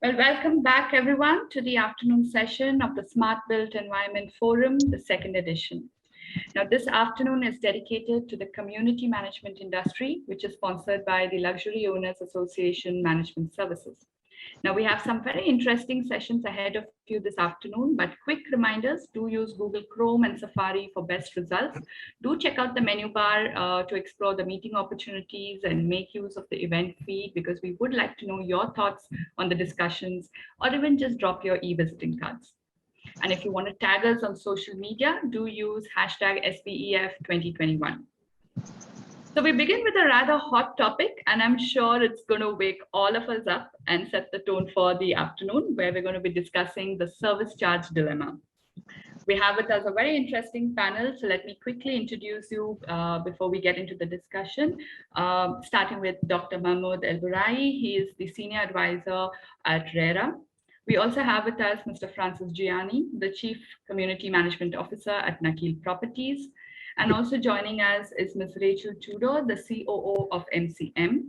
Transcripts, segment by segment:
Well, welcome back everyone to the afternoon session of the Smart Built Environment Forum, the second edition. Now, this afternoon is dedicated to the community management industry, which is sponsored by the Luxury Owners Association Management Services. Now, we have some very interesting sessions ahead of you this afternoon, but quick reminders, do use Google Chrome and Safari for best results. Do check out the menu bar to explore the meeting opportunities and make use of the event feed, because we would like to know your thoughts on the discussions, or even just drop your e-visiting cards. And if you want to tag us on social media, do use hashtag SBEF 2021. So we begin with a rather hot topic, and I'm sure it's going to wake all of us up and set the tone for the afternoon, where we're going to be discussing the service charge dilemma. We have with us a very interesting panel, so let me quickly introduce you before we get into the discussion, starting with Dr. Mahmoud Burai. He is the Senior Advisor at RERA. We also have with us Mr. Francis Giani, the Chief Community Management Officer at Nakheel Properties. And also joining us is Ms. Rachel Tudor, the COO of MCM.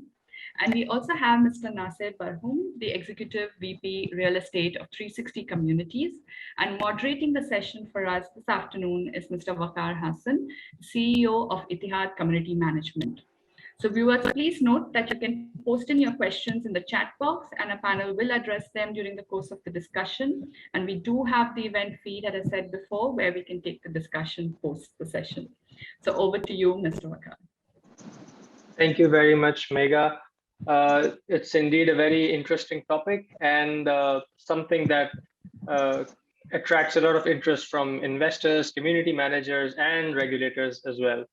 And we also have Mr. Naser Barhoum, the Executive VP Real Estate of 360 Communities. And moderating the session for us this afternoon is Mr. Waqar Hasan, CEO of Itihad Community Management. So viewers, please note that you can post in your questions in the chat box, and a panel will address them during the course of the discussion. And we do have the event feed, as I said before, where we can take the discussion post the session. So over to you, Mr. Waqar. Thank you very much, Megha. It's indeed a very interesting topic, and something that attracts a lot of interest from investors, community managers, and regulators as well.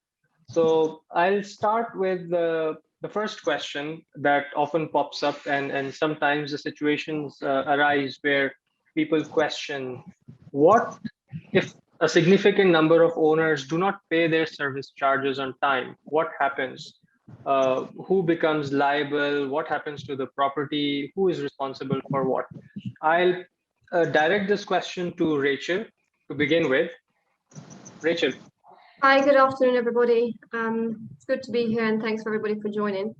So I'll start with the first question that often pops up, and sometimes the situations arise where people question, what if a significant number of owners do not pay their service charges on time? What happens? Who becomes liable? What happens to the property? Who is responsible for what? I'll direct this question to Rachel to begin with. Rachel. Hi, good afternoon, everybody. It's good to be here, and thanks for everybody for joining.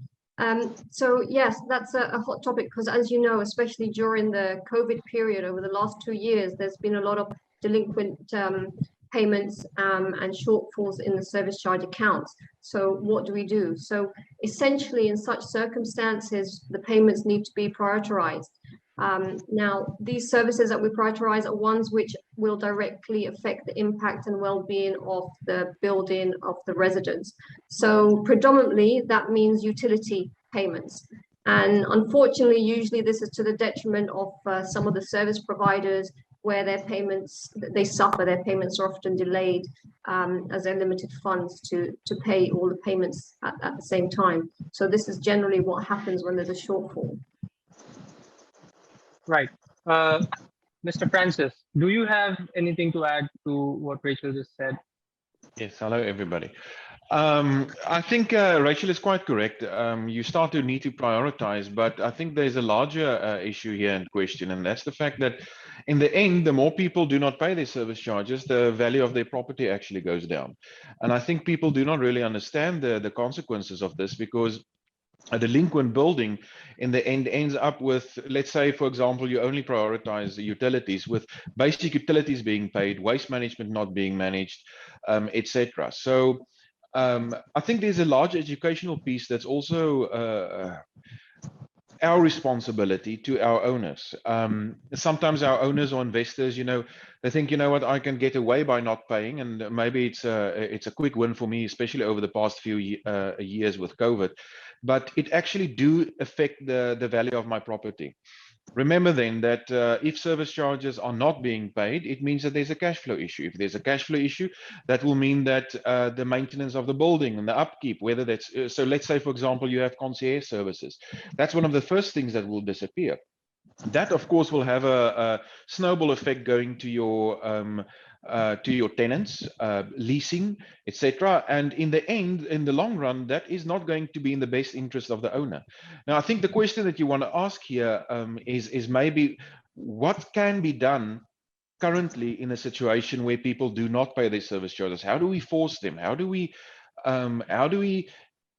So yes, that's a hot topic, because as you know, especially during the COVID period over the last 2 years, there's been a lot of delinquent payments and shortfalls in the service charge accounts. So what do we do? So essentially, in such circumstances, the payments need to be prioritized. Now, these services that we prioritize are ones which will directly affect the impact and well-being of the building of the residents. So predominantly, that means utility payments. And unfortunately, usually this is to the detriment of some of the service providers, where their payments, they suffer, their payments are often delayed as they're limited funds to pay all the payments at the same time. So this is generally what happens when there's a shortfall. Right. Mr. Francis, do you have anything to add to what Rachel just said? Yes, hello, everybody. I think Rachel is quite correct. You start to need to prioritize, but I think there's a larger issue here in question, and that's the fact that in the end, the more people do not pay their service charges, the value of their property actually goes down. And I think people do not really understand the consequences of this, because a delinquent building in the end ends up with, let's say, for example, you only prioritize the utilities, with basic utilities being paid, waste management not being managed, etc. So I think there's a large educational piece that's also our responsibility to our owners. Sometimes our owners or investors, they think, what, I can get away by not paying, and maybe it's a quick win for me, especially over the past few years with COVID. But it actually do affect the value of my property. Remember then that if service charges are not being paid, it means that there's a cash flow issue. If there's a cash flow issue, that will mean that the maintenance of the building and the upkeep, whether that's, so let's say, for example, you have concierge services. That's one of the first things that will disappear. That, of course, will have a snowball effect going to your tenants, leasing, etc. And in the end, in the long run, that is not going to be in the best interest of the owner. Now, I think the question that you want to ask here is maybe what can be done currently in a situation where people do not pay their service charges? How do we force them? How do we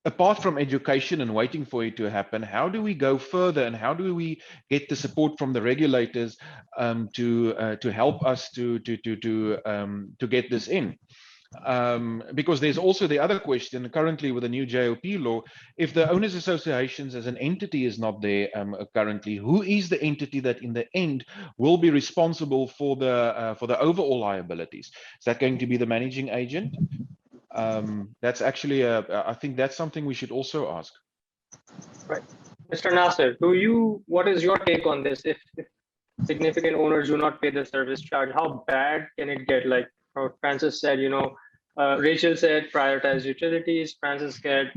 apart from education and waiting for it to happen, how do we go further, and how do we get the support from the regulators to help us to get this in? Because there's also the other question currently with the new JOP law. If the owners associations as an entity is not there currently, who is the entity that in the end will be responsible for the overall liabilities? Is that going to be the managing agent? That's actually I think that's something we should also ask. Right. Mr. Naser, what is your take on this? If significant owners do not pay the service charge, how bad can it get? Like Francis said, Rachel said prioritize utilities. Francis said,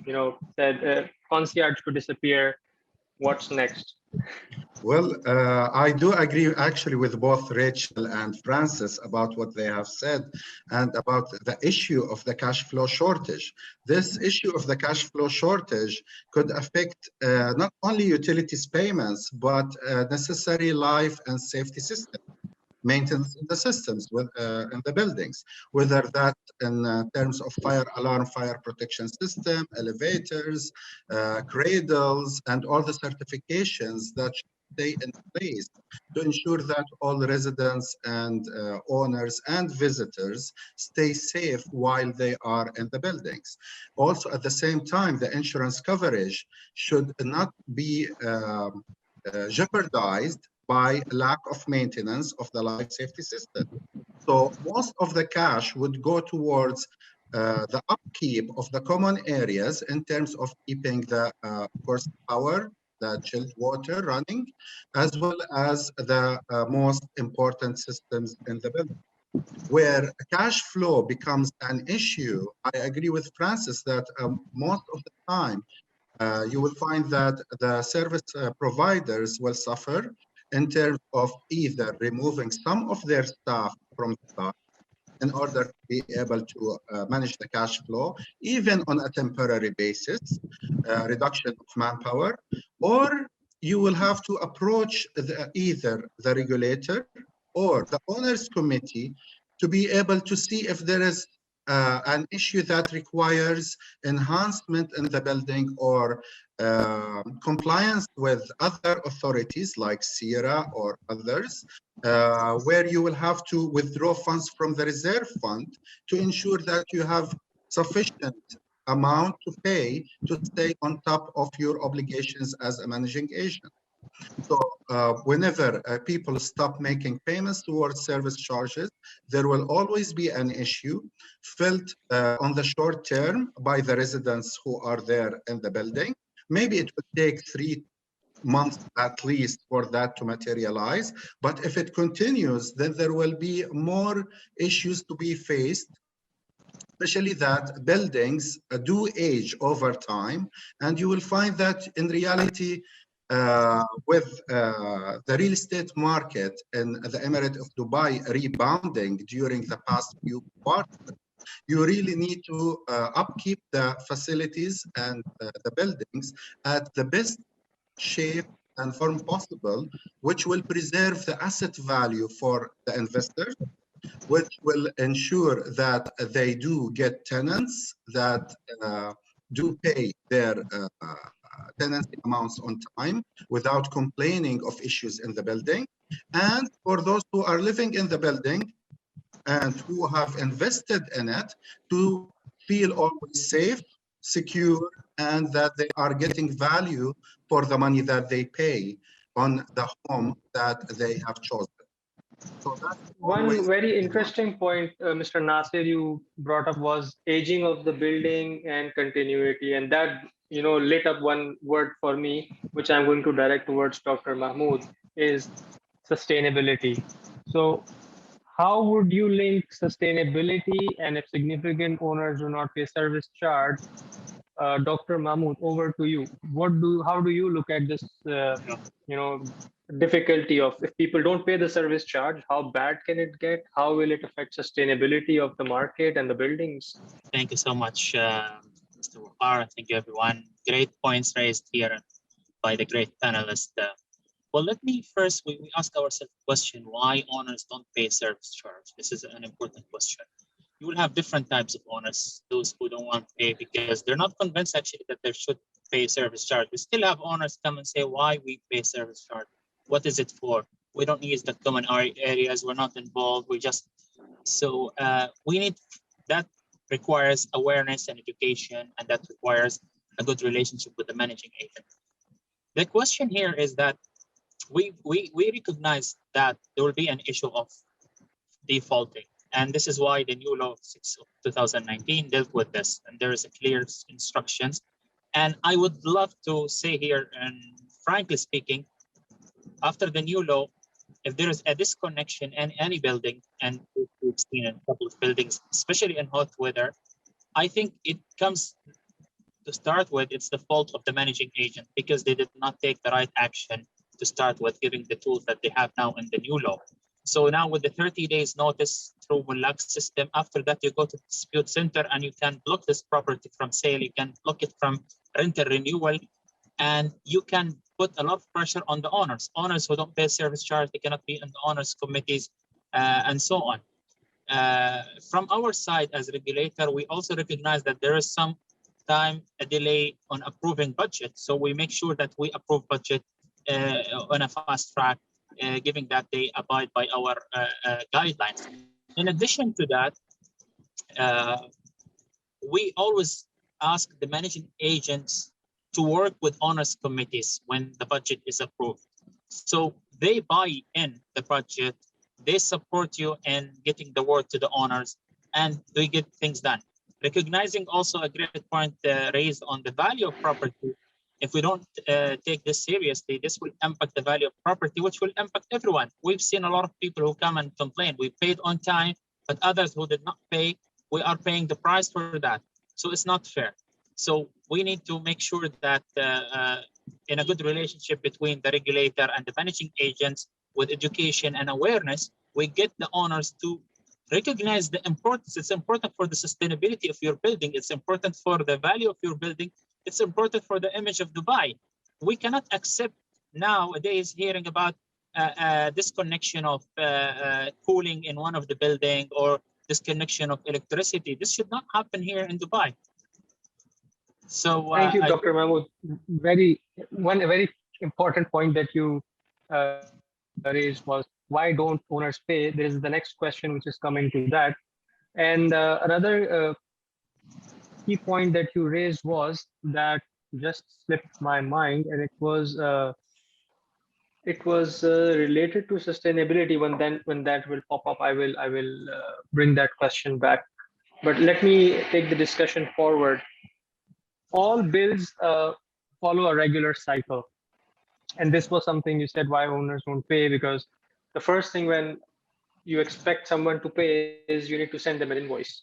concierge could disappear. What's next? Well, I do agree actually with both Rachel and Francis about what they have said and about the issue of the cash flow shortage. This issue of the cash flow shortage could affect not only utilities payments, but necessary life and safety system maintenance in the systems in the buildings, whether that in terms of fire alarm, fire protection system, elevators, cradles, and all the certifications that should stay in place to ensure that all residents and owners and visitors stay safe while they are in the buildings. Also, at the same time, the insurance coverage should not be jeopardized by lack of maintenance of the life safety system. So most of the cash would go towards the upkeep of the common areas in terms of keeping the, of course, power, the chilled water running, as well as the most important systems in the building. Where cash flow becomes an issue, I agree with Francis that most of the time, you will find that the service providers will suffer in terms of either removing some of their staff from the site in order to be able to manage the cash flow, even on a temporary basis, reduction of manpower, or you will have to approach either the regulator or the owners committee to be able to see if there is an issue that requires enhancement in the building or compliance with other authorities like RERA or others, where you will have to withdraw funds from the reserve fund to ensure that you have sufficient amount to pay to stay on top of your obligations as a managing agent. So whenever people stop making payments towards service charges, there will always be an issue felt on the short term by the residents who are there in the building. Maybe it will take 3 months at least for that to materialize. But if it continues, then there will be more issues to be faced, especially that buildings do age over time. And you will find that in reality, with the real estate market in the Emirate of Dubai rebounding during the past few quarters, you really need to upkeep the facilities and the buildings at the best shape and form possible, which will preserve the asset value for the investors, which will ensure that they do get tenants that do pay their tenancy amounts on time without complaining of issues in the building. And for those who are living in the building and who have invested in it, to feel always safe, secure, and that they are getting value for the money that they pay on the home that they have chosen. So that's one very interesting point, Mr. Naser, you brought up was aging of the building and continuity, and that lit up one word for me, which I'm going to direct towards Dr. Mahmoud, is sustainability. So how would you link sustainability, and if significant owners do not pay service charge? Dr. Mahmoud, over to you. How do you look at this difficulty of, if people don't pay the service charge, how bad can it get? How will it affect sustainability of the market and the buildings? Thank you so much, Mr. Waqar. Thank you, everyone. Great points raised here by the great panelists. Well, let me first, we ask ourselves the question, why owners don't pay service charge? This is an important question. you will have different types of owners. Those who don't want to pay because they're not convinced actually that they should pay service charge. We still have owners come and say, why we pay service charge? What is it for? We don't use the common areas. We're not involved. We just, so we need, that requires awareness and education, and that requires a good relationship with the managing agent. The question here is that we recognize that there will be an issue of defaulting. And this is why the new law 6 of 2019 dealt with this. And there is a clear instructions. And I would love to say here, and frankly speaking, after the new law, if there is a disconnection in any building, and we've seen in a couple of buildings, especially in hot weather, I think it comes to start with, it's the fault of the managing agent because they did not take the right action to start with, giving the tools that they have now in the new law. So now with the 30 days notice through Mulak system, after that you go to the dispute center and you can block this property from sale, you can block it from rental renewal, and you can put a lot of pressure on the owners. Owners who don't pay service charge, they cannot be in the owners committees and so on. From our side as regulator, we also recognize that there is some time a delay on approving budget. So we make sure that we approve budget on a fast track, given that they abide by our guidelines. In addition to that, we always ask the managing agents to work with owners committees when the budget is approved. So they buy in the budget, they support you in getting the word to the owners, and they get things done. Recognizing also a great point raised on the value of property. If we don't take this seriously, this will impact the value of property, which will impact everyone. We've seen a lot of people who come and complain. We paid on time, but others who did not pay, we are paying the price for that. So it's not fair. So we need to make sure that in a good relationship between the regulator and the managing agents with education and awareness, we get the owners to recognize the importance. It's important for the sustainability of your building. It's important for the value of your building. It's important for the image of Dubai. We cannot accept nowadays hearing about disconnection of cooling in one of the building or disconnection of electricity. This should not happen here in Dubai. So thank you, Dr. Mahmoud. One very important point that you raised was, why don't owners pay? There is the next question which is coming to that. And another key point that you raised was that just slipped my mind, and it was related to sustainability. When that will pop up, I will bring that question back. But let me take the discussion forward. All bills follow a regular cycle, and this was something you said, why owners don't pay, because the first thing when you expect someone to pay is you need to send them an invoice.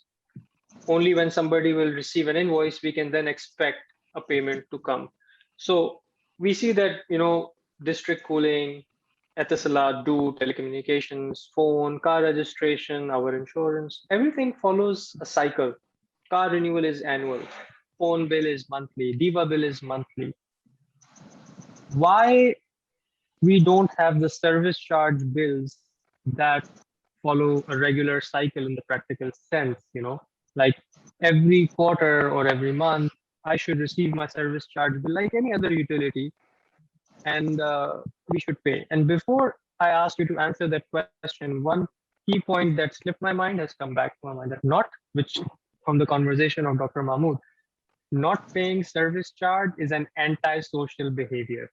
Only when somebody will receive an invoice, we can then expect a payment to come. So we see that, district cooling, Etisalat, do telecommunications, phone, car registration, our insurance, everything follows a cycle. Car renewal is annual, phone bill is monthly, Diva bill is monthly. Why we don't have the service charge bills that follow a regular cycle in the practical sense, like every quarter or every month, I should receive my service charge bill like any other utility, and we should pay. And before I ask you to answer that question, one key point that slipped my mind has come back to my mind, that which from the conversation of Dr. Mahmoud, not paying service charge is an antisocial behavior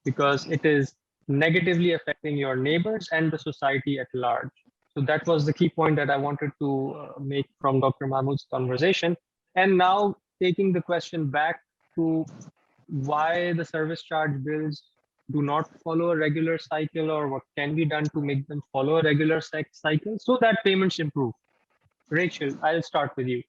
because it is negatively affecting your neighbors and the society at large. So that was the key point that I wanted to make from Dr. Mahmoud's conversation. And now taking the question back to why the service charge bills do not follow a regular cycle, or what can be done to make them follow a regular cycle so that payments improve. Rachel, I'll start with you.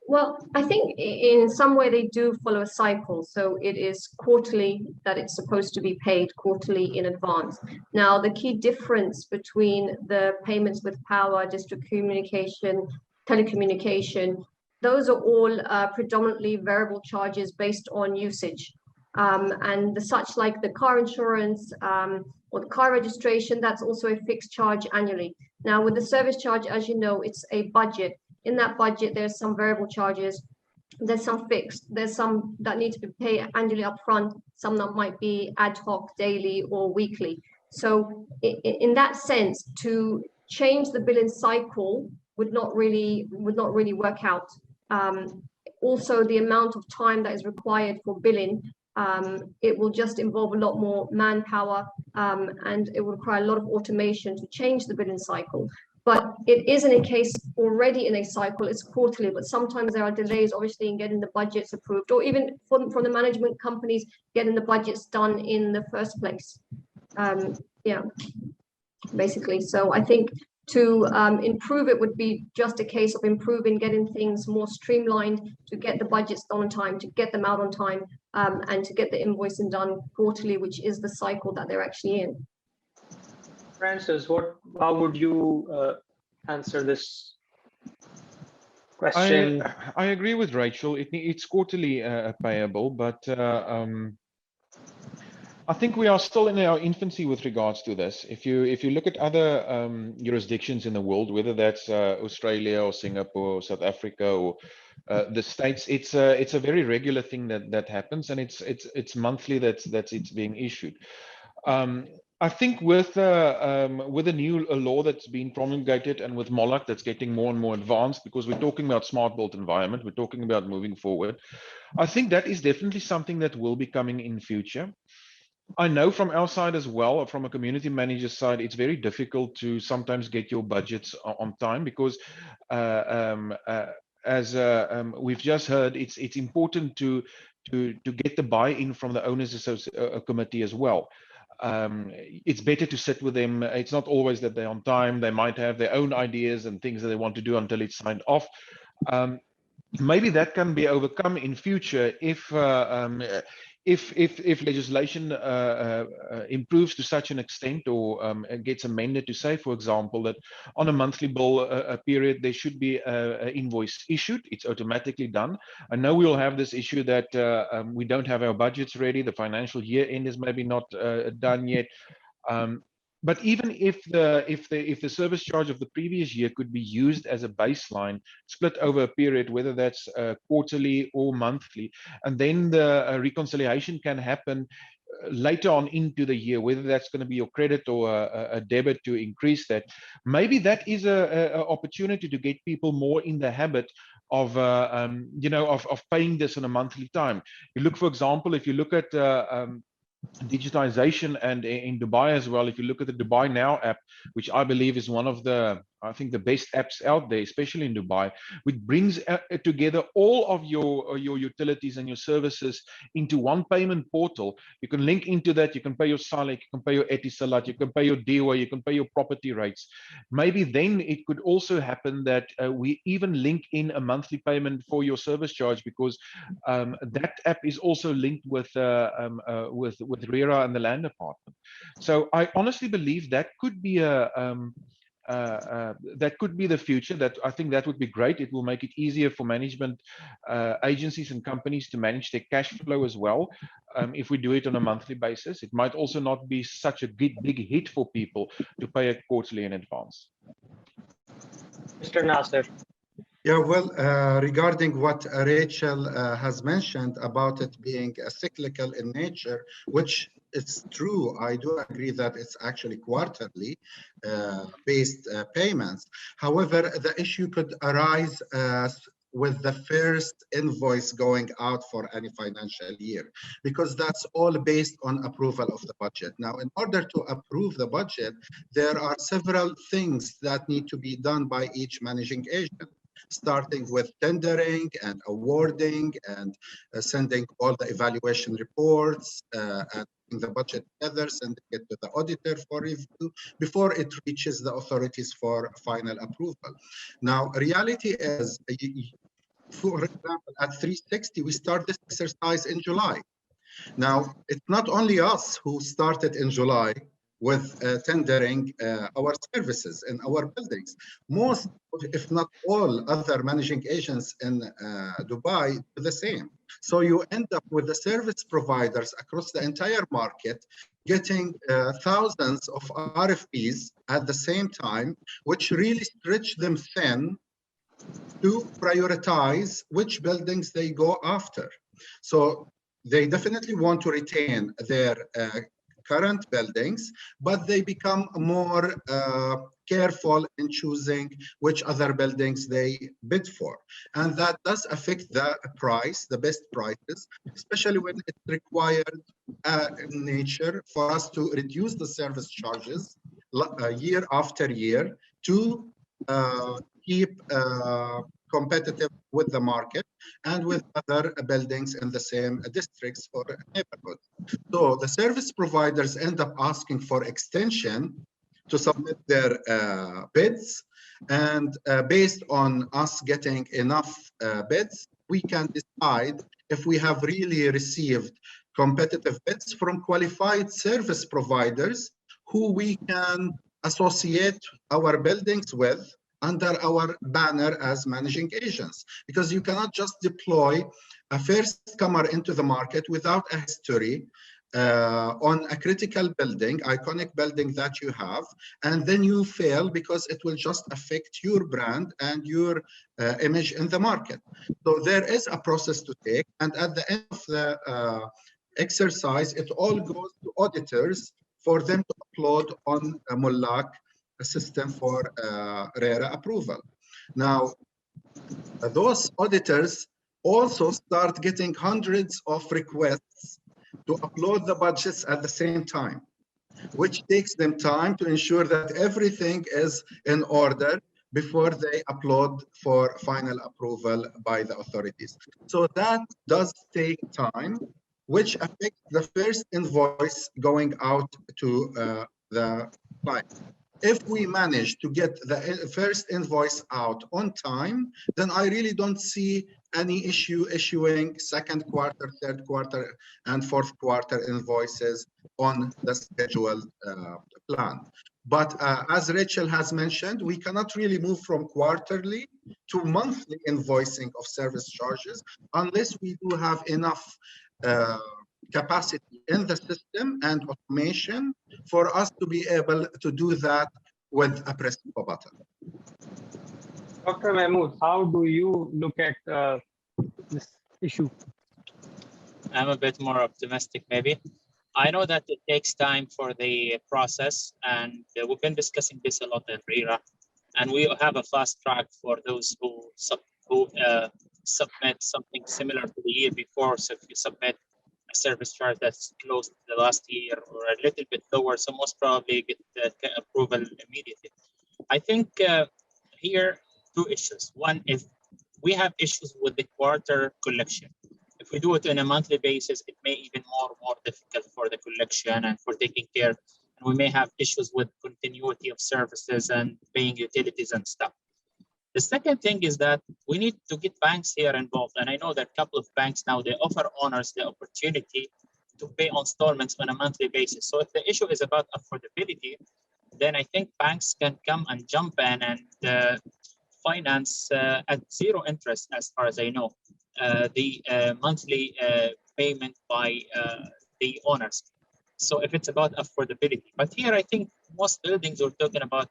Well, I think in some way they do follow a cycle. So it is quarterly that it's supposed to be paid quarterly in advance. Now, the key difference between the payments with power, district communication, telecommunication, those are all predominantly variable charges based on usage. And such like the car insurance or the car registration, that's also a fixed charge annually. Now, with the service charge, as you know, it's a budget. In that budget, there's some variable charges, there's some fixed, there's some that need to be paid annually upfront, some that might be ad hoc, daily or weekly. So in that sense, to change the billing cycle would not really work out. Also, the amount of time that is required for billing, it will just involve a lot more manpower, and it will require a lot of automation to change the billing cycle. But it is in a case already in a cycle, it's quarterly, but sometimes there are delays, obviously, in getting the budgets approved, or even from the management companies getting the budgets done in the first place. Yeah, basically. So I think to improve it would be just a case of improving, getting things more streamlined, to get the budgets done on time, to get them out on time, and to get the invoicing done quarterly, which is the cycle that they're actually in. Francis, how would you answer this question? I agree with Rachel. It's quarterly payable, but I think we are still in our infancy with regards to this. If you look at other jurisdictions in the world, whether that's Australia or Singapore or South Africa or the States, it's a very regular thing that happens, and it's monthly that's it's being issued. I think with the new law that's been promulgated, and with MOLAC that's getting more and more advanced, because we're talking about smart built environment, we're talking about moving forward, I think that is definitely something that will be coming in future. I know from our side as well, from a community manager side, it's very difficult to sometimes get your budgets on time, because as we've just heard, it's important to get the buy-in from the owners committee as well. It's better to sit with them. It's not always that they're on time. They might have their own ideas and things that they want to do until it's signed off. Maybe that can be overcome in future if legislation improves to such an extent, or gets amended to say, for example, that on a monthly bill period there should be an invoice issued. It's automatically done. I know we will have this issue that we don't have our budgets ready. The financial year end is maybe not done yet. But even if the service charge of the previous year could be used as a baseline, split over a period, whether that's quarterly or monthly, and then the reconciliation can happen later on into the year, whether that's going to be your credit or a debit to increase that. Maybe that is a opportunity to get people more in the habit of of paying this on a monthly time. You look, for example, if you look at digitization, and in Dubai as well, if you look at the Dubai Now app, which I believe is one of the, I think, the best apps out there, especially in Dubai, which brings together all of your utilities and your services into one payment portal. You can link into that. You can pay your Salek, you can pay your Etisalat, you can pay your Dewa, you can pay your property rates. Maybe then it could also happen that we even link in a monthly payment for your service charge, because that app is also linked with RERA and the land department. So I honestly believe that could be the future. That I think that would be great. It will make it easier for management agencies and companies to manage their cash flow as well. If we do it on a monthly basis, it might also not be such a big hit for people to pay it quarterly in advance. Mr. Naser. Yeah, well, regarding what Rachel has mentioned about it being cyclical in nature, which is true, I do agree that it's actually quarterly based payments. However, the issue could arise with the first invoice going out for any financial year, because that's all based on approval of the budget. Now, in order to approve the budget, there are several things that need to be done by each managing agent, starting with tendering and awarding and sending all the evaluation reports and the budget together, sending it to the auditor for review before it reaches the authorities for final approval. Now, reality is, for example, at 360, we start this exercise in July. Now, it's not only us who started in July with tendering our services in our buildings. Most, if not all, other managing agents in Dubai do the same. So you end up with the service providers across the entire market getting thousands of RFPs at the same time, which really stretch them thin to prioritize which buildings they go after. So they definitely want to retain their current buildings, but they become more careful in choosing which other buildings they bid for. And that does affect the price, the best prices, especially when it's required in nature for us to reduce the service charges year after year to keep competitive with the market and with other buildings in the same districts or neighborhoods. So the service providers end up asking for extension to submit their bids, and based on us getting enough bids, we can decide if we have really received competitive bids from qualified service providers who we can associate our buildings with under our banner as managing agents, because you cannot just deploy a first comer into the market without a history on a critical building, iconic building that you have, and then you fail because it will just affect your brand and your image in the market. So there is a process to take, and at the end of the exercise, it all goes to auditors for them to upload on a Mullak, a system for RERA approval. Now, those auditors also start getting hundreds of requests to upload the budgets at the same time, which takes them time to ensure that everything is in order before they upload for final approval by the authorities. So that does take time, which affects the first invoice going out to the client. If we manage to get the first invoice out on time, then I really don't see any issue issuing second quarter, third quarter, and fourth quarter invoices on the scheduled plan. But as Rachel has mentioned, we cannot really move from quarterly to monthly invoicing of service charges unless we do have enough capacity in the system and automation for us to be able to do that with a press of a button. Dr. Mahmoud, how do you look at this issue? I'm a bit more optimistic, maybe. I know that it takes time for the process, and we've been discussing this a lot in RERA, and we have a fast track for those who submit something similar to the year before. So if you submit a service charge that's close to the last year or a little bit lower, so most probably get approval immediately. I think here, two issues. One, if we have issues with the quarter collection. If we do it on a monthly basis, it may even more difficult for the collection and for taking care. And we may have issues with continuity of services and paying utilities and stuff. The second thing is that we need to get banks here involved. And I know that a couple of banks now, they offer owners the opportunity to pay installments on a monthly basis. So if the issue is about affordability, then I think banks can come and jump in and finance at zero interest, as far as I know, the monthly payment by the owners. So if it's about affordability, but here I think most buildings are talking about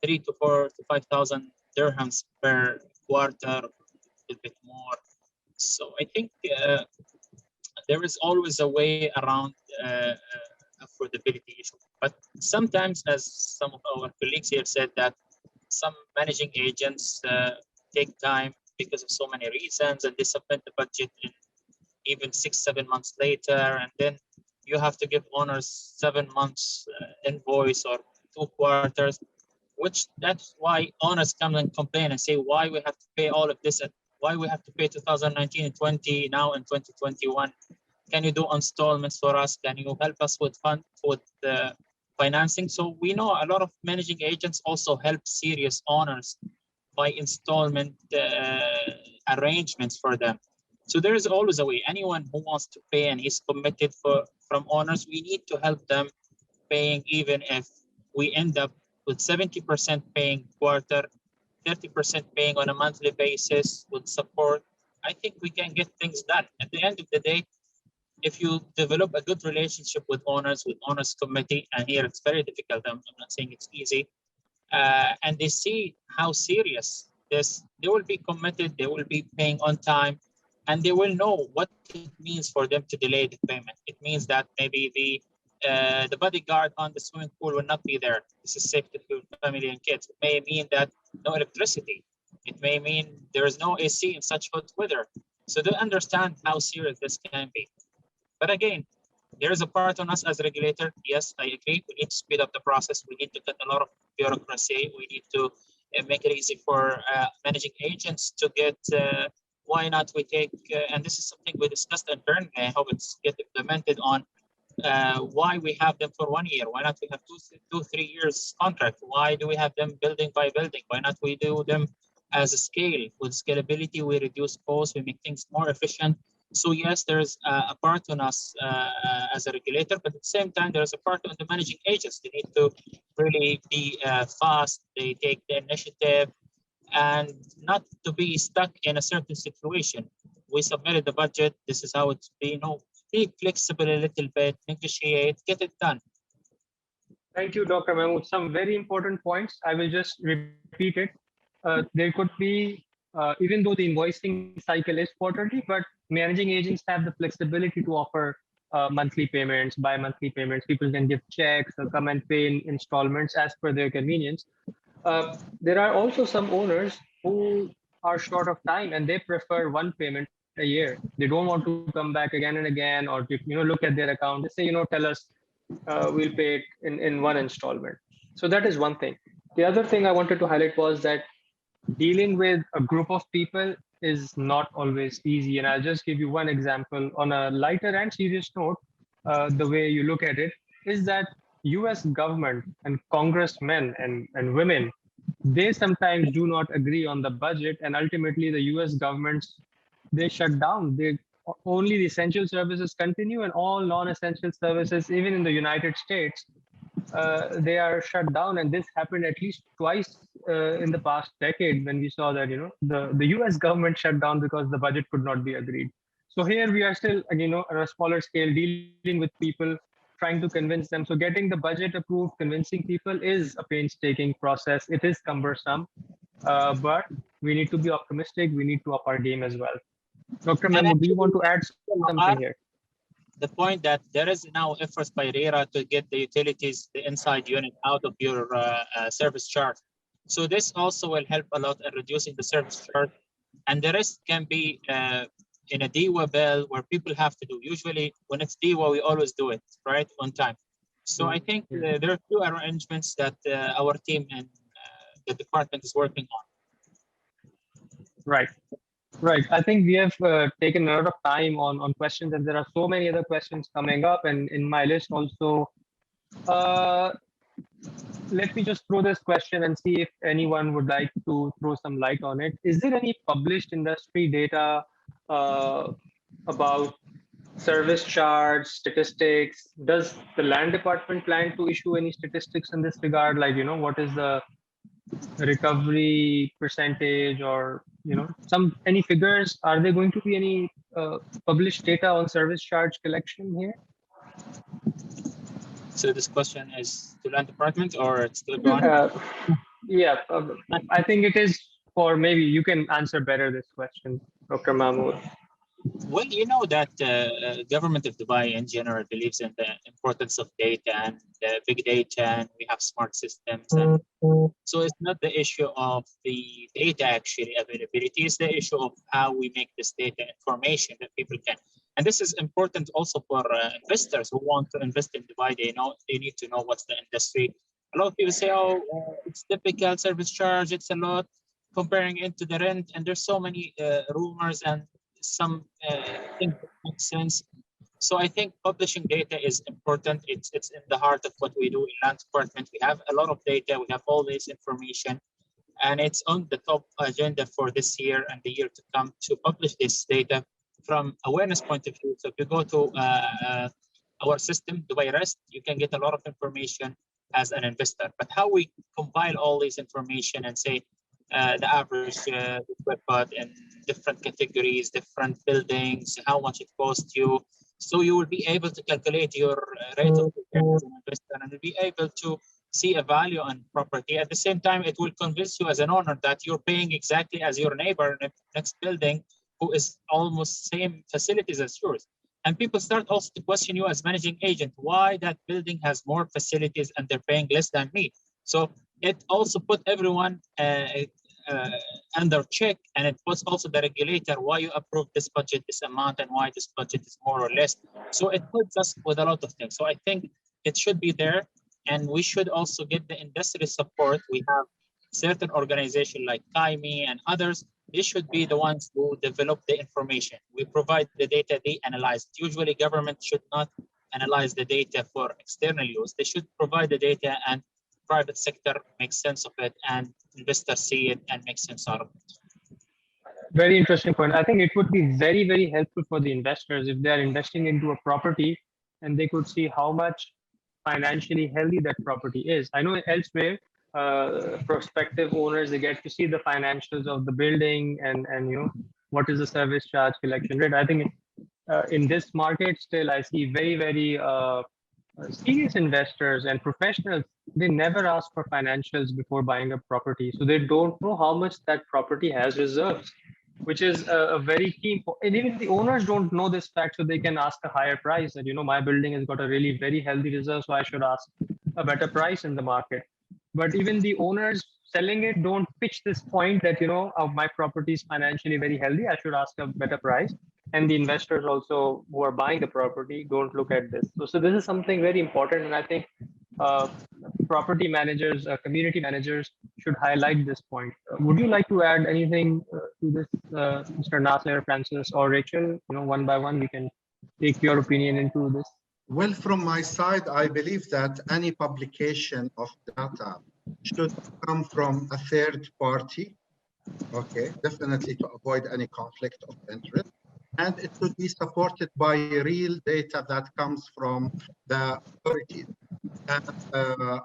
3,000 to 4,000 to 5,000 dirhams per quarter, a little bit more. So I think there is always a way around affordability issue. But sometimes, as some of our colleagues here said, that some managing agents take time because of so many reasons, and they submit the budget in even 6-7 months later, and then you have to give owners 7 months invoice or 2 quarters, which that's why owners come and complain and say why we have to pay all of this, why we have to pay 2019 and 20 now in 2021. Can you do installments for us? Can you help us with financing? So we know a lot of managing agents also help serious owners by installment arrangements for them. So there is always a way. Anyone who wants to pay and is committed from owners, we need to help them paying, even if we end up with 70% paying quarter, 30% paying on a monthly basis with support. I think we can get things done. At the end of the day, if you develop a good relationship with owners committee, and here it's very difficult, I'm not saying it's easy, and they see how serious this, they will be committed, they will be paying on time, and they will know what it means for them to delay the payment. It means that maybe the bodyguard on the swimming pool will not be there. This is safety for family and kids. It may mean that no electricity. It may mean there is no AC in such hot weather. So they understand how serious this can be. But again, there is a part on us as a regulator. Yes, I agree. We need to speed up the process. We need to cut a lot of bureaucracy. We need to make it easy for managing agents to get. Why not we take? And this is something we discussed internally. I hope it's get implemented on. Why we have them for 1 year? Why not we have 3 years contract? Why do we have them building by building? Why not we do them as a scale? With scalability, we reduce costs, we make things more efficient. So yes, there's a part on us as a regulator, but at the same time, there's a part on the managing agents. They need to really be fast. They take the initiative and not to be stuck in a certain situation. We submitted the budget. This is how it's been. Be flexible a little bit, negotiate, get it done. Thank you, Dr. Mahmoud. Some very important points. I will just repeat it. There could be, even though the invoicing cycle is quarterly, but managing agents have the flexibility to offer monthly payments, bi-monthly payments. People can give checks or come and pay in installments as per their convenience. There are also some owners who are short of time and they prefer one payment a year. They don't want to come back again and again, or look at their account. They say, tell us, we'll pay it in one installment. So that is one thing. The other thing I wanted to highlight was that dealing with a group of people is not always easy. And I'll just give you one example. On a lighter and serious note, the way you look at it is that US government and congressmen and women, they sometimes do not agree on the budget, and ultimately the US governments, they shut down. Only the essential services continue, and all non-essential services, even in the United States, they are shut down. And this happened at least twice in the past decade, when we saw that the US government shut down because the budget could not be agreed. So here we are still, on a smaller scale, dealing with people, trying to convince them. So getting the budget approved, convincing people is a painstaking process. It is cumbersome, but we need to be optimistic. We need to up our game as well. Dr. Mahmoud, do you want to add something here? The point that there is now efforts by RERA to get the utilities, the inside unit, out of your service charge. So this also will help a lot in reducing the service charge. And the rest can be in a DEWA bill where people have to do. Usually when it's DEWA, we always do it, right, on time. So I think there are two arrangements that our team and the department is working on. Right. I think we have taken a lot of time on questions, and there are so many other questions coming up. And in my list also, let me just throw this question and see if anyone would like to throw some light on it. Is there any published industry data about service charge statistics? Does the land department plan to issue any statistics in this regard? Like, what is the recovery percentage, or any figures? Are there going to be any published data on service charge collection here? So this question is to land department, or it's still going? Yeah, I think it is for, maybe you can answer better this question, Dr. Mahmoud. Well, that government of Dubai in general believes in the importance of data and big data, and we have smart systems. And so it's not the issue of the data actually availability, it's the issue of how we make this data information that people can. And this is important also for investors who want to invest in Dubai. They need to know what's the industry. A lot of people say, it's typical service charge, it's a lot, comparing it to the rent, and there's so many rumors and some things that make sense. So I think publishing data is important. It's in the heart of what we do in land department. We have a lot of data. We have all this information, and it's on the top agenda for this year and the year to come to publish this data from awareness point of view. So if you go to our system, Dubai Rest, you can get a lot of information as an investor. But how we compile all this information and say the average square foot in different categories, different buildings, how much it costs you, So you will be able to calculate your rate of return as an investor, and you'll be able to see a value on property. At the same time, it will convince you as an owner that you're paying exactly as your neighbor in the next building who is almost same facilities as yours. And people start also to question you as managing agent, why that building has more facilities and they're paying less than me. So it also put everyone under check, and it puts also the regulator why you approve this budget, this amount, and why this budget is more or less. So it puts us with a lot of things. So I think it should be there, and we should also get the industry support. We have certain organizations like CAIMI and others. They should be the ones who develop the information. We provide the data, they analyze it. Usually government should not analyze the data for external use. They should provide the data, and private sector makes sense of it, and investors see it and make sense out of it. Very interesting point. I think it would be very, very helpful for the investors if they are investing into a property and they could see how much financially healthy that property is. I know elsewhere, prospective owners, they get to see the financials of the building and what is the service charge collection rate. I think in this market still, I see very, very serious investors and professionals, they never ask for financials before buying a property. So they don't know how much that property has reserves, which is a very key. And even the owners don't know this fact, so they can ask a higher price that, my building has got a really very healthy reserve, so I should ask a better price in the market. But even the owners selling it don't pitch this point that, my property is financially very healthy, I should ask a better price. And the investors also who are buying the property don't look at this. So this is something very important. And I think property managers, community managers should highlight this point. Would you like to add anything to this, Mr. Naser, Francis, or Rachel? One by one, we can take your opinion into this. Well, from my side, I believe that any publication of data should come from a third party, okay, definitely to avoid any conflict of interest. And it should be supported by real data that comes from the authorities. And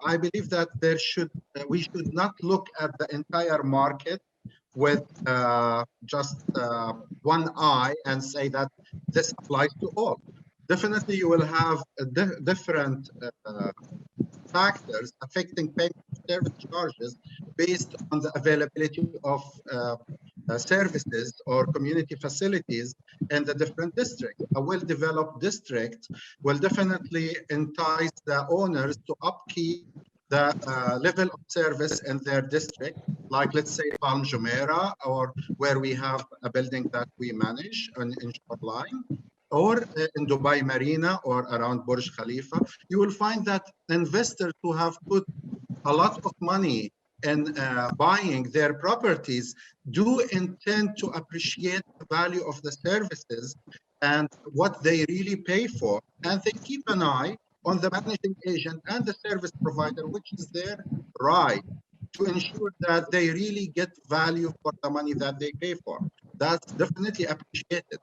I believe that we should not look at the entire market with just one eye and say that this applies to all. Definitely, you will have different factors affecting payment of service charges based on the availability of services or community facilities in the different districts. A well-developed district will definitely entice the owners to upkeep the level of service in their district, like let's say Palm Jumeirah, or where we have a building that we manage in Shoreline, or in Dubai Marina or around Burj Khalifa. You will find that investors who have put a lot of money in buying their properties do intend to appreciate the value of the services and what they really pay for. And they keep an eye on the managing agent and the service provider, which is their right, to ensure that they really get value for the money that they pay for. That's definitely appreciated.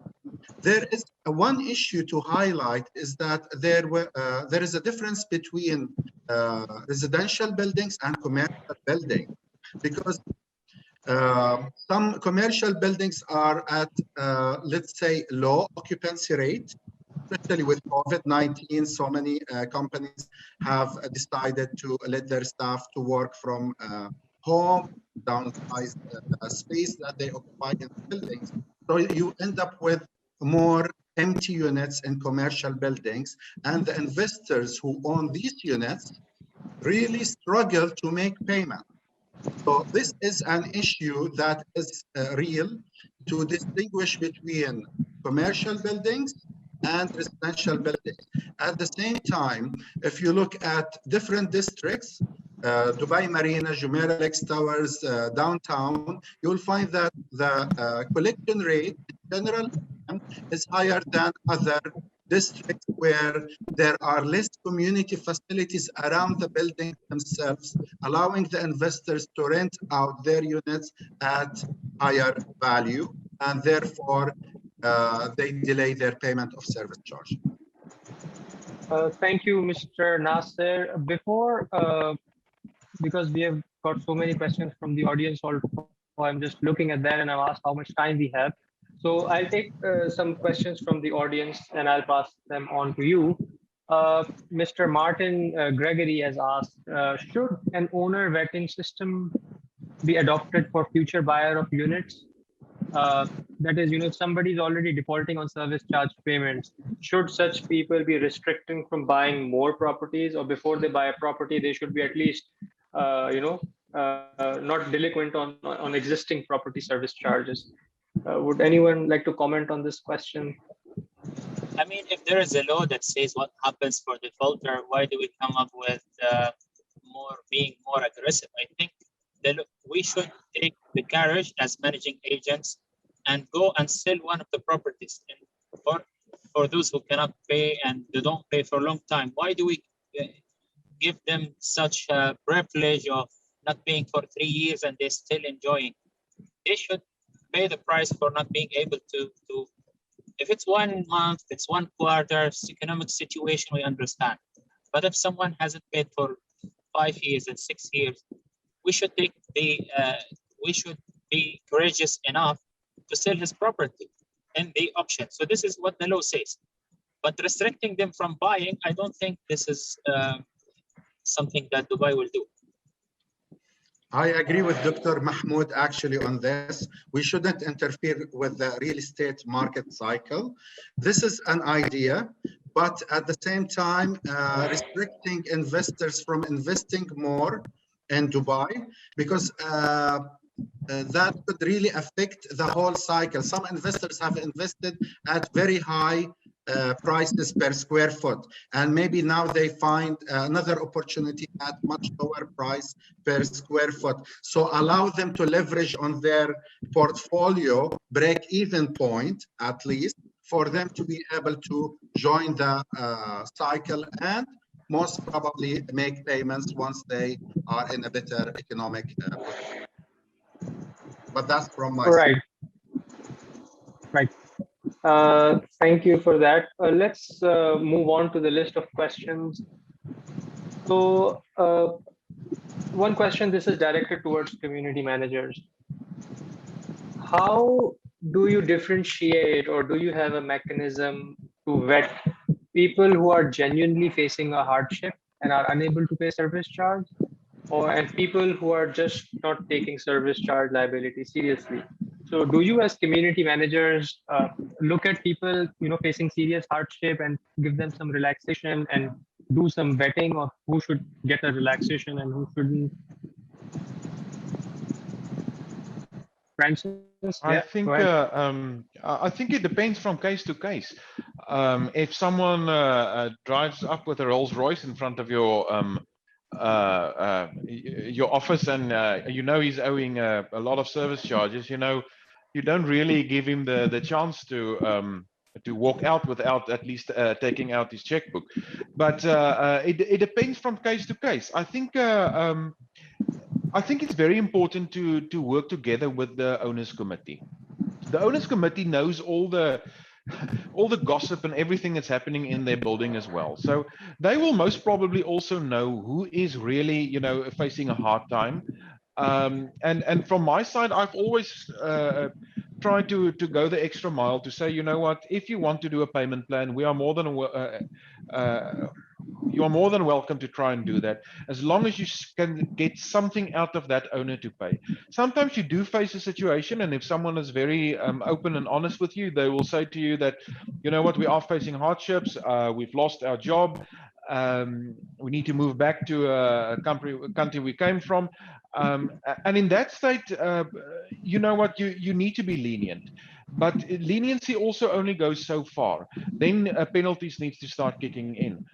There is one issue to highlight is that there is a difference between residential buildings and commercial buildings, because some commercial buildings are at, let's say, low occupancy rate, especially with COVID-19. So many companies have decided to let their staff to work from home, downsize the space that they occupy in the buildings. So you end up with more empty units in commercial buildings, and the investors who own these units really struggle to make payment. So this is an issue that is real, to distinguish between commercial buildings and residential buildings. At the same time, if you look at different districts, Dubai Marina, Jumeirah Lakes Towers, downtown, you'll find that the collection rate in general is higher than other districts where there are less community facilities around the building themselves, allowing the investors to rent out their units at higher value, and therefore they delay their payment of service charge. Thank you, Mr. Naser. Before, because we have got so many questions from the audience, also I'm just looking at that and I've asked how much time we have. So I'll take some questions from the audience and I'll pass them on to you. Mr. Martin Gregory has asked, should an owner vetting system be adopted for future buyer of units? That is, if somebody's already defaulting on service charge payments, should such people be restricting from buying more properties, or before they buy a property, they should be at least, not delinquent on existing property service charges? Would anyone like to comment on this question? I mean, if there is a law that says what happens for defaulter, why do we come up with being more aggressive? I think we should take the carriage as managing agents and go and sell one of the properties. And for those who cannot pay and they don't pay for a long time, why do we give them such a privilege of not paying for 3 years and they're still enjoying? They should pay the price for not being able to if it's 1 month, if it's 1 quarter, economic situation, we understand. But if someone hasn't paid for 5 years and 6 years, we should take we should be courageous enough to sell his property in the auction. So this is what the law says. But restricting them from buying, I don't think this is something that Dubai will do. I agree with Dr. Mahmoud actually on this. We shouldn't interfere with the real estate market cycle. This is an idea, but at the same time, restricting investors from investing more in Dubai, because that could really affect the whole cycle. Some investors have invested at very high prices per square foot, and maybe now they find another opportunity at much lower price per square foot. So allow them to leverage on their portfolio break-even point, at least, for them to be able to join the cycle and most probably make payments once they are in a better economic position. But that's from my side. Right. Thank you for that. Let's move on to the list of questions. So one question, this is directed towards community managers. How do you differentiate, or do you have a mechanism to vet people who are genuinely facing a hardship and are unable to pay service charge, and people who are just not taking service charge liability seriously? So do you as community managers look at people facing serious hardship and give them some relaxation and do some vetting of who should get a relaxation and who shouldn't? Francis? I think it depends from case to case. If someone drives up with a Rolls Royce in front of your office and he's owing a lot of service charges, you don't really give him the chance to walk out without at least taking out his checkbook. But it depends from case to case. I think it's very important to work together with the owners committee. The owners committee knows all the gossip and everything that's happening in their building as well. So they will most probably also know who is really, facing a hard time. And from my side, I've always tried to go the extra mile to say, if you want to do a payment plan, we are more than you are more than welcome to try and do that, as long as you can get something out of that owner to pay. Sometimes you do face a situation, and if someone is very open and honest with you, they will say to you that, we are facing hardships, we've lost our job, we need to move back to a country we came from. And in that state, you need to be lenient. But leniency also only goes so far. Then penalties need to start kicking in.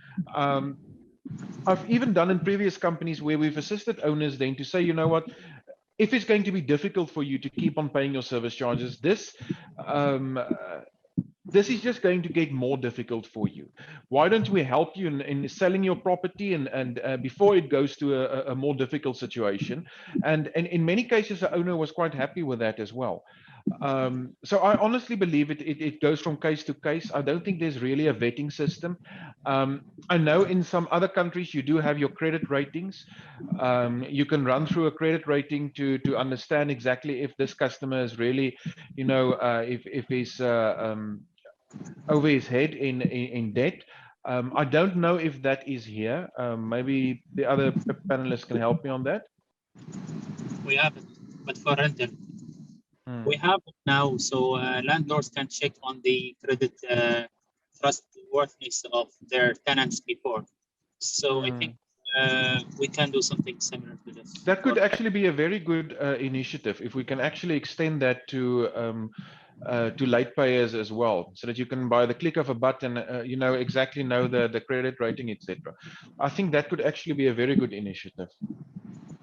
I've even done in previous companies where we've assisted owners then to say, if it's going to be difficult for you to keep on paying your service charges, this is just going to get more difficult for you. Why don't we help you in selling your property and before it goes to a more difficult situation? And in many cases, the owner was quite happy with that as well. So I honestly believe it goes from case to case. I don't think there's really a vetting system. I know in some other countries you do have your credit ratings. You can run through a credit rating to understand exactly if this customer is really, you know, if he's over his head in debt. I don't know if that is here. Maybe the other panelists can help me on that. We have it, but for rental. We have it now, so landlords can check on the credit trustworthiness of their tenants before. So I think we can do something similar to this. That could actually be a very good initiative if we can actually extend that to late payers as well, so that you can, by the click of a button, you know, exactly know the credit rating, etc. I think that could actually be a very good initiative.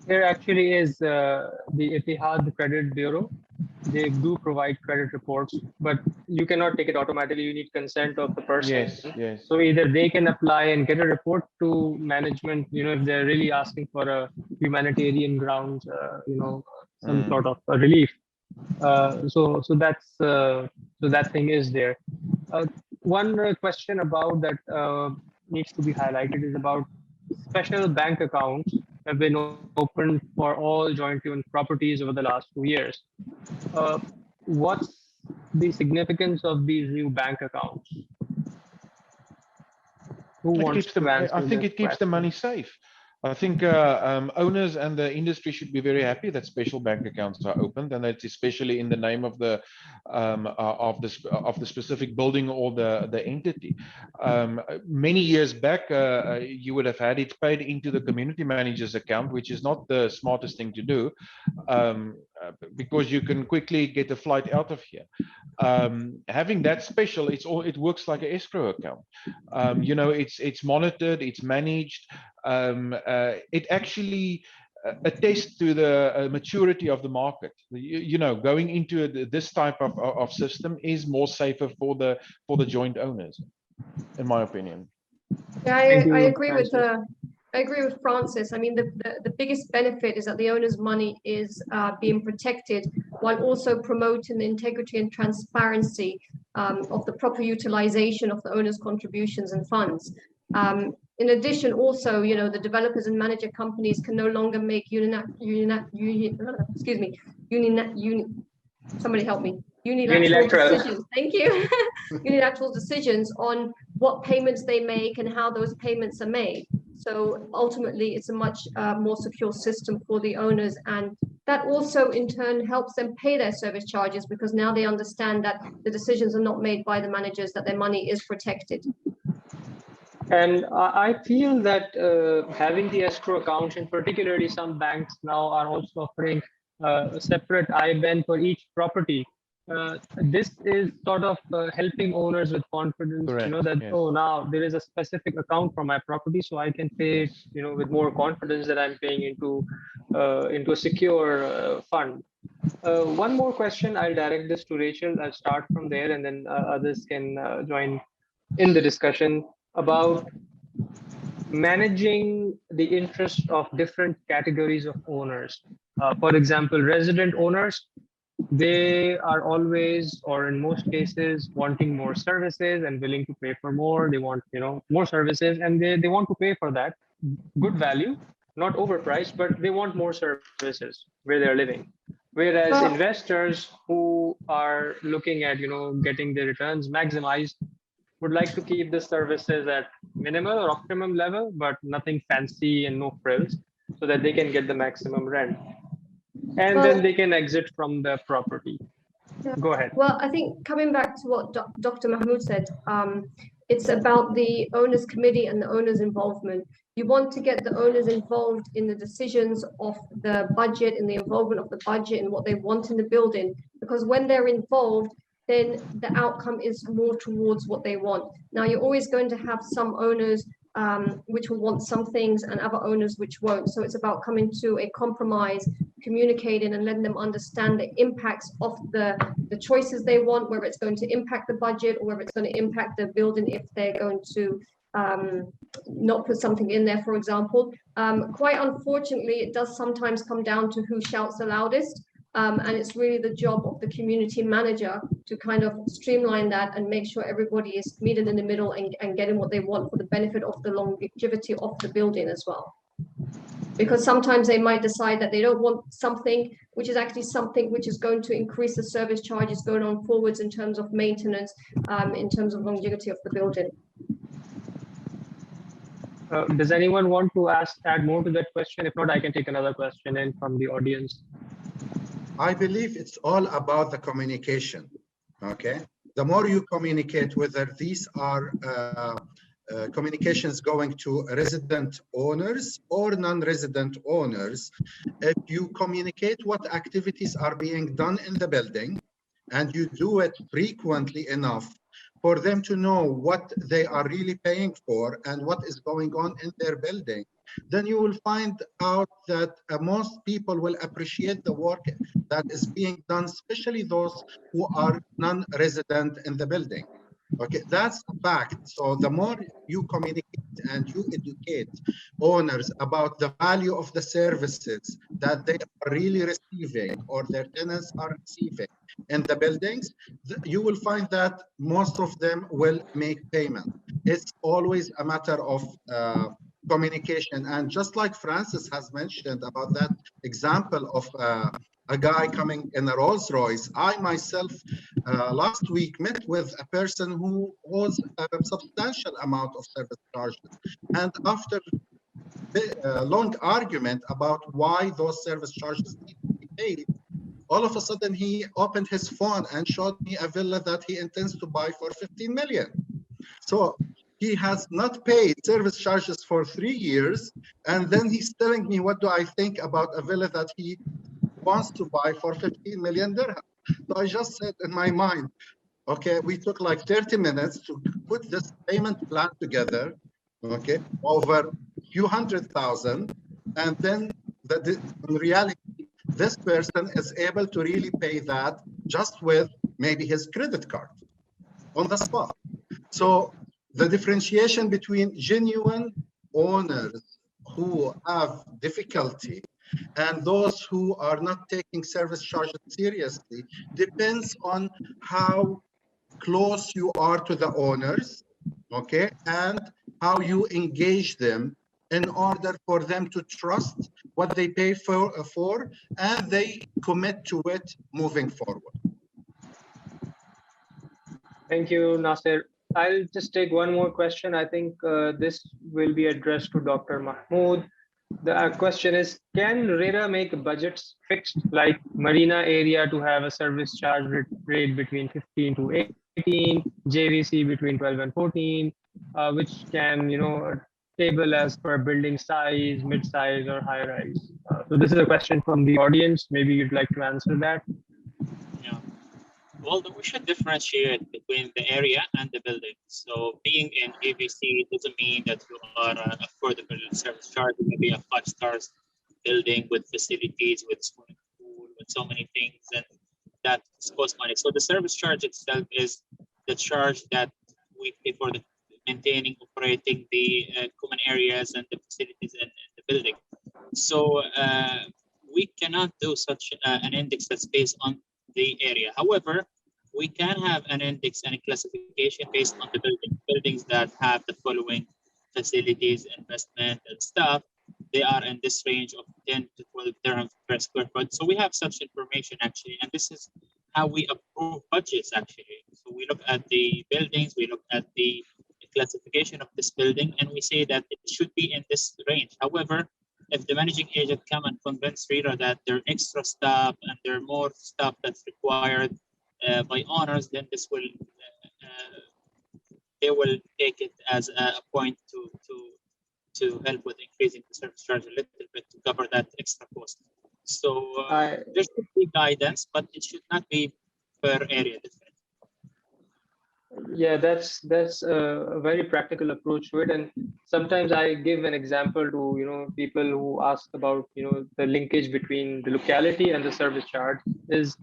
There actually is the Itihad Credit Bureau. They do provide credit reports, but you cannot take it automatically. You need consent of the person. Yes, yes. So either they can apply and get a report to management, you know, if they're really asking for a humanitarian grounds, you know, some sort of a relief. So that thing is there. One question about that needs to be highlighted is about special bank accounts have been opened for all jointly owned properties over the last 2 years. What's the significance of these new bank accounts? Who wants to answer? I think it keeps the money safe. I think owners and the industry should be very happy that special bank accounts are opened, and it's especially in the name of the specific building or the entity. Many years back, you would have had it paid into the community manager's account, which is not the smartest thing to do, because you can quickly get a flight out of here. Having that special, it works like an escrow account. You know, it's monitored, it's managed. It actually attests to the maturity of the market. You know, going into this type of system is more safer for the joint owners, in my opinion. Yeah, I agree with Francis. I mean, the biggest benefit is that the owner's money is being protected while also promoting the integrity and transparency of the proper utilization of the owner's contributions and funds. In addition, also, you know, the developers and manager companies can no longer make unilateral decisions. Thank you. Unilateral decisions on what payments they make and how those payments are made. So ultimately, it's a much more secure system for the owners, and that also in turn helps them pay their service charges, because now they understand that the decisions are not made by the managers, that their money is protected. And I feel that having the escrow accounts, and particularly some banks now are also offering a separate IBAN for each property. This is sort of helping owners with confidence. Correct. You know that, yes. Oh, now there is a specific account for my property, so I can pay it, you know, with more confidence that I'm paying into a secure fund. One more question, I'll direct this to Rachel. I'll start from there, and then others can join in the discussion about managing the interest of different categories of owners. For example, resident owners, they are always, or in most cases, wanting more services and willing to pay for more. They want, you know, more services, and they want to pay for that. Good value, not overpriced, but they want more services where they're living. Whereas investors who are looking at, you know, getting their returns maximized would like to keep the services at minimal or optimum level, but nothing fancy and no frills, so that they can get the maximum rent. And then they can exit from the property. Yeah. Go ahead. Well, I think coming back to what Dr. Mahmoud said, it's about the owners committee and the owners involvement. You want to get the owners involved in the decisions of the budget and the involvement of the budget and what they want in the building, because when they're involved, then the outcome is more towards what they want. Now, you're always going to have some owners which will want some things and other owners which won't. So it's about coming to a compromise, communicating and letting them understand the impacts of the choices they want, whether it's going to impact the budget or whether it's going to impact the building if they're going to not put something in there, for example. Quite unfortunately, it does sometimes come down to who shouts the loudest. And it's really the job of the community manager to kind of streamline that and make sure everybody is meeting in the middle and getting what they want for the benefit of the longevity of the building as well. Because sometimes they might decide that they don't want something which is actually something which is going to increase the service charges going on forwards in terms of maintenance, in terms of longevity of the building. Does anyone want to add more to that question? If not, I can take another question in from the audience. I believe it's all about the communication. Okay, the more you communicate, whether these are communications going to resident owners or non-resident owners, if you communicate what activities are being done in the building and you do it frequently enough for them to know what they are really paying for and what is going on in their building, then you will find out that most people will appreciate the work that is being done, especially those who are non-resident in the building. Okay, that's a fact. So the more you communicate and you educate owners about the value of the services that they are really receiving or their tenants are receiving in the buildings, you will find that most of them will make payment. It's always a matter of communication. And just like Francis has mentioned about that example of a guy coming in a Rolls Royce, I myself last week met with a person who owes a substantial amount of service charges. And after a long argument about why those service charges need to be paid, all of a sudden he opened his phone and showed me a villa that he intends to buy for 15 million. So he has not paid service charges for 3 years, and then he's telling me, what do I think about a villa that he wants to buy for 15 million dirham? So I just said in my mind, okay, we took like 30 minutes to put this payment plan together, okay, over a few $100,000, and then in reality, this person is able to really pay that just with maybe his credit card on the spot. So the differentiation between genuine owners who have difficulty and those who are not taking service charges seriously depends on how close you are to the owners, okay, and how you engage them in order for them to trust what they pay for and they commit to it moving forward. Thank you, Naser. I'll just take one more question. I think this will be addressed to Dr. Mahmoud. The question is, can RERA make budgets fixed, like Marina area to have a service charge rate between 15 to 18, JVC between 12 and 14, which can, table as per building size, mid-size or high-rise? So this is a question from the audience. Maybe you'd like to answer that. Yeah. Well, we should differentiate between the area and the building. So being in AVC doesn't mean that you are affordable service charge. Maybe a 5-star building with facilities, with swimming pool, with so many things, and that costs money. So the service charge itself is the charge that we pay for the maintaining, operating the common areas and the facilities in the building. So we cannot do such an index that's based on the area. However, we can have an index and a classification based on the building. Buildings that have the following facilities, investment, and stuff, they are in this range of 10 to 12 dirhams per square foot. So we have such information actually, and this is how we approve budgets actually. So we look at the buildings, we look at the classification of this building, and we say that it should be in this range. However, if the managing agent come and convince RERA that there are extra stuff and there are more stuff that's required by owners, then this will they will take it as a point to help with increasing the service charge a little bit to cover that extra cost. So there should be guidance, but it should not be per area different. Yeah, that's a very practical approach to it. And sometimes I give an example to people who ask about the linkage between the locality and the service charge is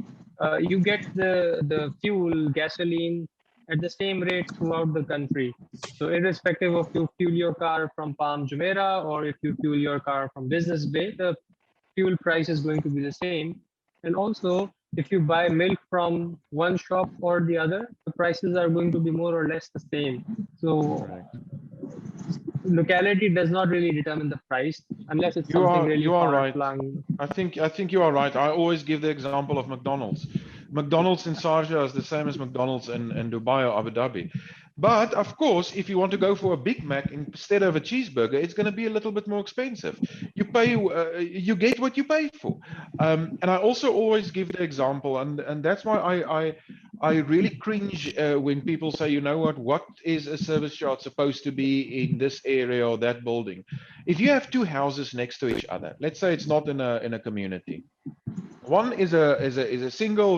you get the fuel, gasoline at the same rate throughout the country. So irrespective of you fuel your car from Palm Jumeirah or if you fuel your car from Business Bay, the fuel price is going to be the same. And also, if you buy milk from one shop or the other, the prices are going to be more or less the same. So locality does not really determine the price unless it's something really far-flung. I think you are right. I always give the example of McDonald's. McDonald's in Sharjah is the same as McDonald's in Dubai or Abu Dhabi. But of course, if you want to go for a Big Mac instead of a cheeseburger, it's going to be a little bit more expensive. You pay, you get what you pay for. And I also always give the example, and that's why I really cringe when people say, you know what is a service charge supposed to be in this area or that building? If you have two houses next to each other, let's say it's not in a community. One is a single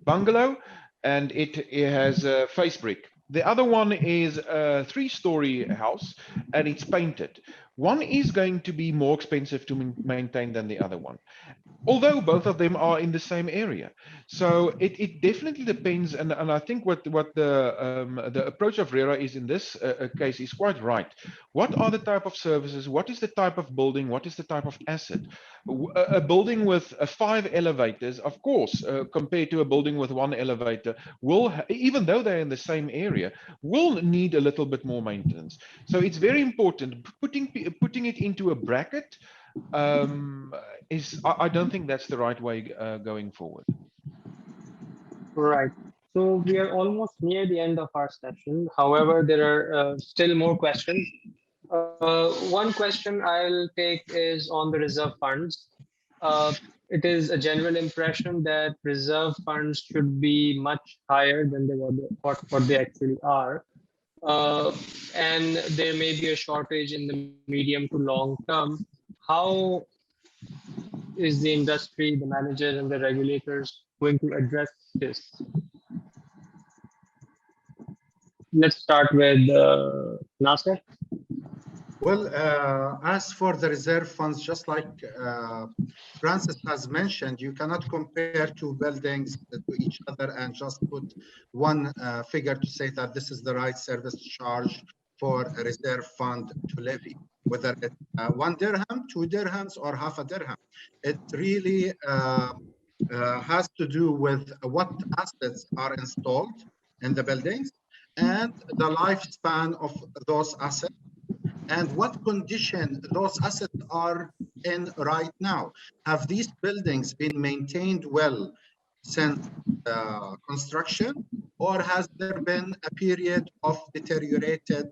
bungalow, and it has a face brick. The other one is a 3-story house, and it's painted. One is going to be more expensive to maintain than the other one, although both of them are in the same area. So it definitely depends, and I think what the approach of RERA is in this case is quite right. What are the type of services? What is the type of building? What is the type of asset? A building with 5 elevators, of course, compared to a building with 1 elevator, will, even though they're in the same area, will need a little bit more maintenance. So it's very important. Putting it into a bracket I don't think that's the right way going forward. Right. So we are almost near the end of our session. However, there are still more questions. One question I'll take is on the reserve funds. It is a general impression that reserve funds should be much higher than what they actually are. And there may be a shortage in the medium to long term. How is the industry, the managers and the regulators going to address this? Let's start with Naser. Well, as for the reserve funds, just like Francis has mentioned, you cannot compare two buildings to each other and just put one figure to say that this is the right service charge for a reserve fund to levy, whether it's 1 dirham, 2 dirhams, or half a dirham. It really has to do with what assets are installed in the buildings and the lifespan of those assets, and what condition those assets are in right now. Have these buildings been maintained well since construction, or has there been a period of deteriorated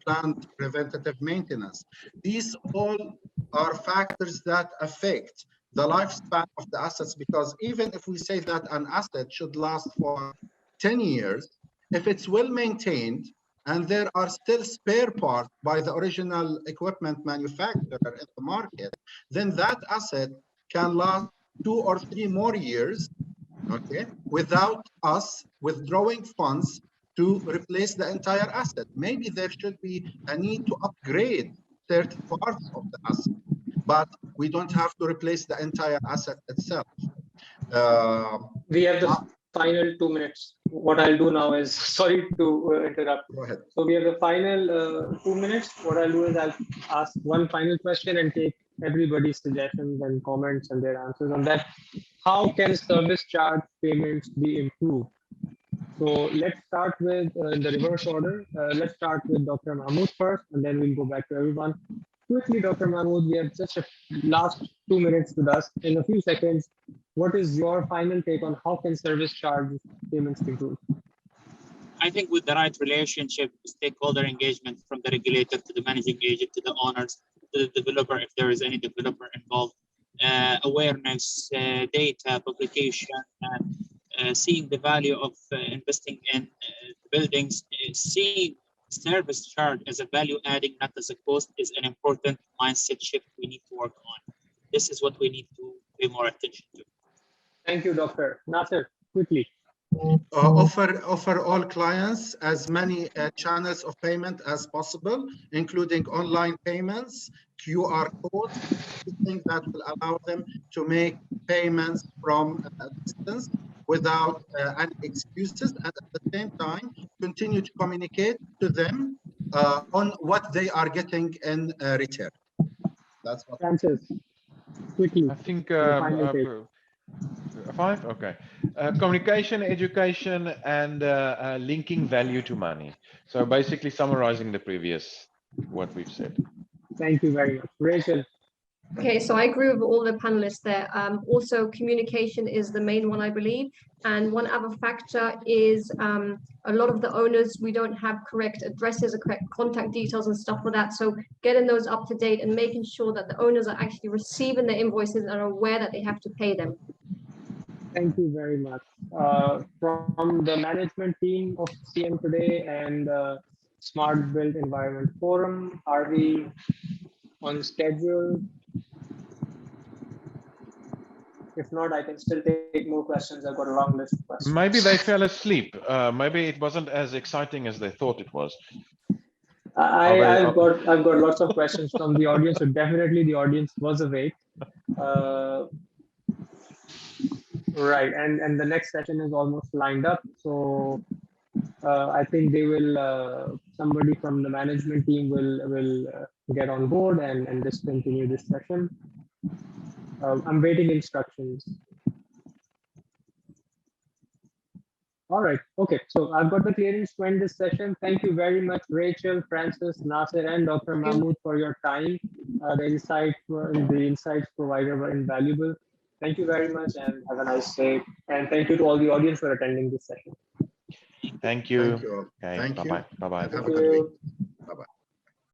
planned preventative maintenance? These all are factors that affect the lifespan of the assets, because even if we say that an asset should last for 10 years, if it's well maintained, and there are still spare parts by the original equipment manufacturer in the market, then that asset can last 2 or 3 more years, okay, without us withdrawing funds to replace the entire asset. Maybe there should be a need to upgrade certain parts of the asset, but we don't have to replace the entire asset itself. We have the final 2 minutes. What I'll do now is, sorry to interrupt. Go ahead. So we have the final 2 minutes. What I'll do is I'll ask one final question and take everybody's suggestions and comments and their answers on that. How can service charge payments be improved? So let's start with in the reverse order. Let's start with Dr. Mahmoud first, and then we'll go back to everyone. Quickly, Dr. Mahmoud, we have just a last 2 minutes with us. In a few seconds, what is your final take on how can service charge payments improve? I think with the right relationship, stakeholder engagement from the regulator to the managing agent to the owners to the developer, if there is any developer involved, awareness, data, publication, and seeing the value of investing in buildings, seeing service charge as a value adding, not as a cost, is an important mindset shift we need to work on. This is what we need to pay more attention to. Thank you, Dr. Naser, quickly. Offer all clients as many channels of payment as possible, including online payments, QR codes, things that will allow them to make payments from a distance without any excuses, and at the same time continue to communicate to them on what they are getting in return. That's what. Francis, quickly. I think 5? Okay. Communication, education, and linking value to money. So basically summarizing the previous, what we've said. Thank you very much. Rachel. Okay, so I agree with all the panelists there. Also, communication is the main one, I believe. And one other factor is a lot of the owners, we don't have correct addresses or correct contact details and stuff like that. So getting those up to date and making sure that the owners are actually receiving the invoices and are aware that they have to pay them. Thank you very much. From the management team of CM today and Smart Built Environment Forum, are we on schedule? If not, I can still take more questions. I've got a long list of questions. Maybe they fell asleep. Maybe it wasn't as exciting as they thought it was. I've got lots of questions from the audience, so definitely the audience was awake. Right, and the next session is almost lined up, so I think they will. Somebody from the management team will get on board and just continue this session. I'm waiting instructions. All right. Okay. So I've got the clearance to end this session. Thank you very much, Rachel, Francis, Naser, and Dr. Mahmoud for your time. The insights provided were invaluable. Thank you very much and have a nice day. And thank you to all the audience for attending this session. Thank you. Thank you. Okay. Thank you. Bye-bye. Bye-bye. Have a good week.